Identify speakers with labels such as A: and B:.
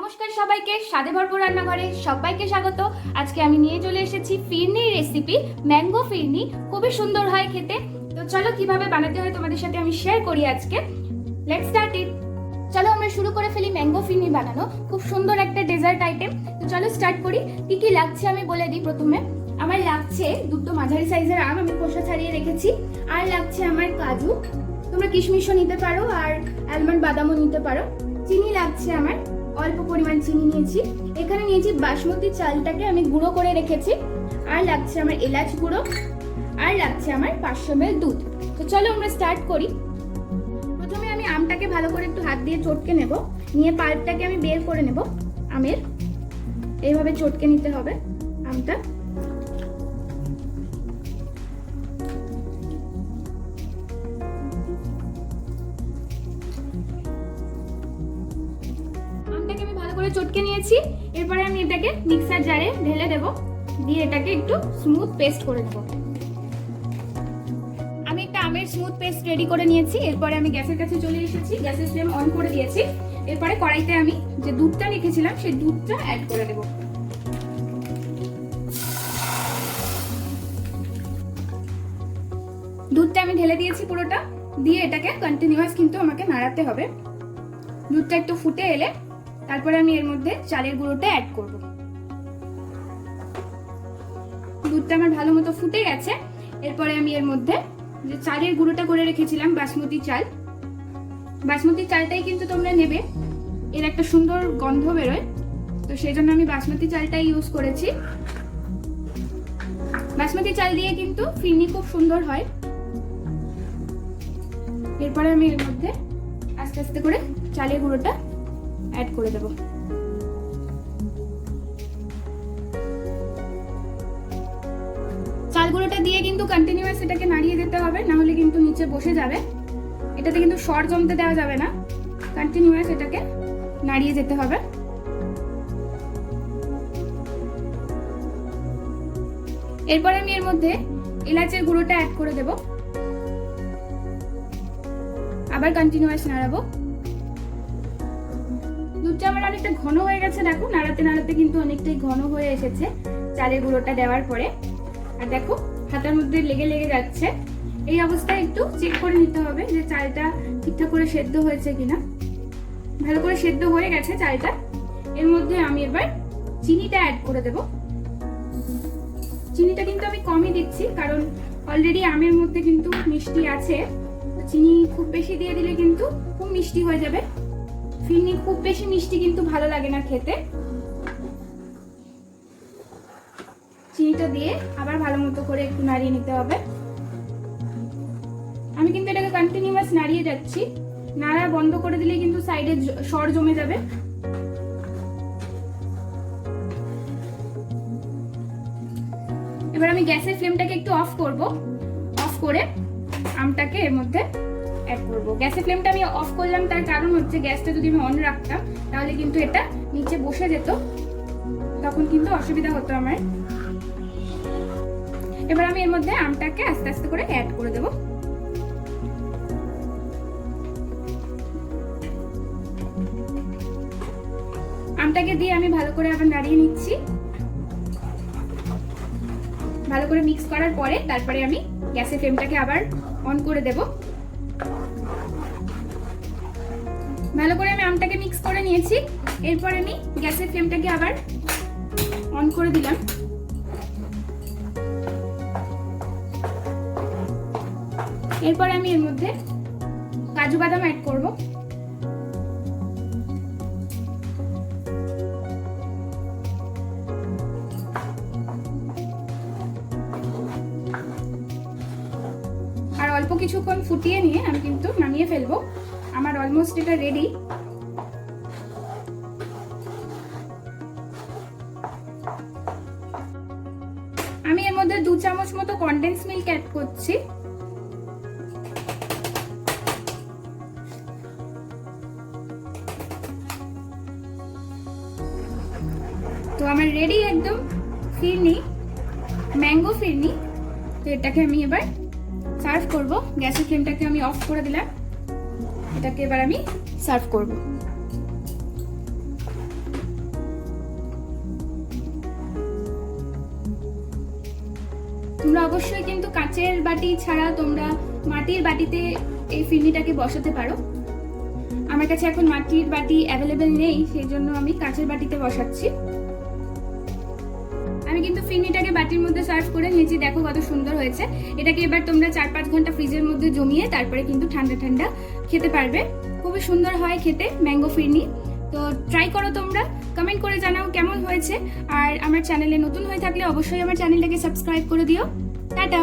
A: নমস্কার সবাইকে, স্বাদে ভরপুর রান্নাঘরে সবাইকে স্বাগত। আজকে আমি নিয়ে চলে এসেছি ফিরনির রেসিপি, ম্যাঙ্গো ফিরনি। খুবই সুন্দর হয় খেতে। তো চলো কিভাবে বানাতে হয় তোমাদের সাথে আমি শেয়ার করি আজকে। Let's start it. চলো আমরা শুরু করে ফেলি ম্যাঙ্গো ফিরনি বানানো। খুব সুন্দর একটা ডেজার্ট আইটেম। তো চলো স্টার্ট করি। কি কি লাগছে আমি বলে দিই। প্রথমে আমার লাগছে দুটো মাঝারি সাইজের আম, আমি খোসা ছাড়িয়ে রেখেছি। আর লাগছে আমার কাজু, তোমরা কিশমিশও নিতে পারো আর আলমন্ড বাদামও নিতে পারো। চিনি লাগছে আমার, অল্প পরিমাণ চিনি নিয়েছি। এখানে নিয়েছি বাসমতি চালটাকে আমি গুঁড়ো করে রেখেছি। আর লাগছে আমার এলাচ গুঁড়ো, আর লাগছে আমার 500 ml দুধ। তো চলো আমরা স্টার্ট করি। প্রথমে আমি আমটাকে ভালো করে একটু হাত দিয়ে চটকে নেব। নিয়ে পাল্পটাকে আমি বের করে নেব আমের। এইভাবে চটকে নিতে হবে আমটা। চটকে নিয়েছি। এরপরে আমি এটাকে মিক্সার জারে ঢেলে দেব, দিয়ে এটাকে একটু স্মুথ পেস্ট করে নেব। আমি একটা আমের স্মুথ পেস্ট রেডি করে নিয়েছি। এরপরে আমি গ্যাসের কাছে চলে এসেছি, গ্যাসের ফ্লেম অন করে দিয়েছি। এরপরে কড়াইতে আমি যে দুধটা রেখেছিলাম সেই দুধটা অ্যাড করে দেব। দুধটা আমি ঢেলে দিয়েছি পুরোটা, দিয়ে এটাকে কন্টিনিউয়াস কিন্তু আমাকে নাড়াতে হবে। দুধটা একটু ফুটে এলে তারপরে আমি এর মধ্যে চালের গুঁড়োটা অ্যাড করব। দুধটা আমার ভালো মতো ফুটে গেছে। এরপরে আমি এর মধ্যে যে চালের গুঁড়োটা করে রেখেছিলাম, বাসমতি চাল, বাসমতি চালটাই কিন্তু তোমরা নেবে, এর একটা সুন্দর গন্ধ বেরোয়। তো সেই জন্য আমি বাসমতি চালটাই ইউজ করেছি। বাসমতি চাল দিয়ে কিন্তু ফিরনি খুব সুন্দর হয়। এরপরে আমি এর মধ্যে আস্তে আস্তে করে চালের গুঁড়োটা অ্যাড করে দেব। চালগুলোটা দিয়ে কিন্তু কন্টিনিউয়াস এটাকে নাড়িয়ে দিতে হবে, না হলে কিন্তু নিচে বসে যাবে। এটাতে কিন্তু সর জমতে দেওয়া যাবে না, কন্টিনিউয়াস এটাকে নাড়িয়ে যেতে হবে। এরপর আমি এর মধ্যে এলাচের গুঁড়োটা অ্যাড করে দেব। আবার কন্টিনিউয়াস নাড়াবো। দুধটা আমার অনেকটা ঘন হয়ে গেছে, দেখো নাড়াতে নাড়াতে কিন্তু অনেকটাই ঘন হয়ে এসেছে চালের গুঁড়োটা দেওয়ার পরে। আর দেখো হাতের মধ্যে লেগে লেগে যাচ্ছে। এই অবস্থায় একটু চেক করে নিতে হবে যে চালটা ঠিকঠাক করে সেদ্ধ হয়েছে কিনা। ভালো করে সেদ্ধ হয়ে গেছে চালটা। এর মধ্যে আমি এবার চিনিটা অ্যাড করে দেব। চিনিটা কিন্তু আমি কমই দিচ্ছি, কারণ অলরেডি আমের মধ্যে কিন্তু মিষ্টি আছে। চিনি খুব বেশি দিয়ে দিলে কিন্তু খুব মিষ্টি হয়ে যাবে। ফিরনি খুব বেশি মিষ্টি কিন্তু ভালো লাগে না খেতে। চিনিটা দিয়ে আবার ভালো মতো করে একটু নাড়িয়ে নিতে হবে। আমি কিন্তু এটাকে কন্টিনিউয়াস নাড়িয়ে যাচ্ছি। নাড়া বন্ধ করে দিলে কিন্তু সাইডে সর জমে যাবে। এবার আমি গ্যাসের ফ্লেমটাকে একটু অফ করব। অফ করে আমটাকে এর মধ্যে অ্যাড করব। গ্যাসের ফ্লেমটা আমি অফ করলাম, তার কারণ হচ্ছে গ্যাসটা যদি আমি অন রাখতাম তাহলে কিন্তু এটা নিচে বসে যেত, তখন কিন্তু অসুবিধা হতো আমার। এবার আমি এর মধ্যে আমটাকে আস্তে আস্তে করে অ্যাড করে দেব। আমটাকে দিয়ে আমি ভালো করে আবার নাড়িয়ে নিচ্ছি। ভালো করে মিক্স করার পরে তারপরে আমি গ্যাসের ফ্লেমটাকে আবার অন করে দেব। ভালো করে আমি আমটাকে মিক্স করে নিয়েছি। এরপর আমি গ্যাসের ফ্লেমটাকে আবার অন করে দিলাম। এরপর আমি এর মধ্যে কাজু বাদাম অ্যাড করব। আর অল্প কিছুক্ষণ ফুটিয়ে নিয়ে আমি কিন্তু নামিয়ে ফেলবো। আমার অলমোস্ট এটা রেডি। আমি এর মধ্যে 2 চামচ মতো কনডেন্স মিল্ক অ্যাড করছি। তো আমার রেডি একদম ফিরনি, ম্যাঙ্গো ফিরনি। তো এটাকে আমি এবার সার্ভ করব। গ্যাসের ফ্লেমটাকে আমি অফ করে দিলাম। এটাকে এবার আমি সার্ভ করব। অবশ্যই কিন্তু কাচের বাটি ছাড়া তোমরা মাটির বাটিতে এই ফিরনিটাকে বসাতে পারো। আমার কাছে এখন মাটির বাটি অ্যাভেলেবেল নেই, সেই জন্য আমি কাচের বাটিতে বসাচ্ছি। আমি কিন্তু ফিরনিটাকে বাটির মধ্যে সার্ভ করে নিয়েছি, দেখো কত সুন্দর হয়েছে। এটাকে এবার তোমরা 4-5 ঘন্টা ফ্রিজের মধ্যে জমিয়ে তারপরে কিন্তু ঠান্ডা ঠান্ডা খেতে পারবে। খুবই সুন্দর হয় খেতে ম্যাঙ্গো ফিরনি। তো ট্রাই করো তোমরা, কমেন্ট করে জানাও কেমন হয়েছে। আর আমার চ্যানেলে নতুন হয়ে থাকলে অবশ্যই আমার চ্যানেলটাকে সাবস্ক্রাইব করে দিও। টাটা।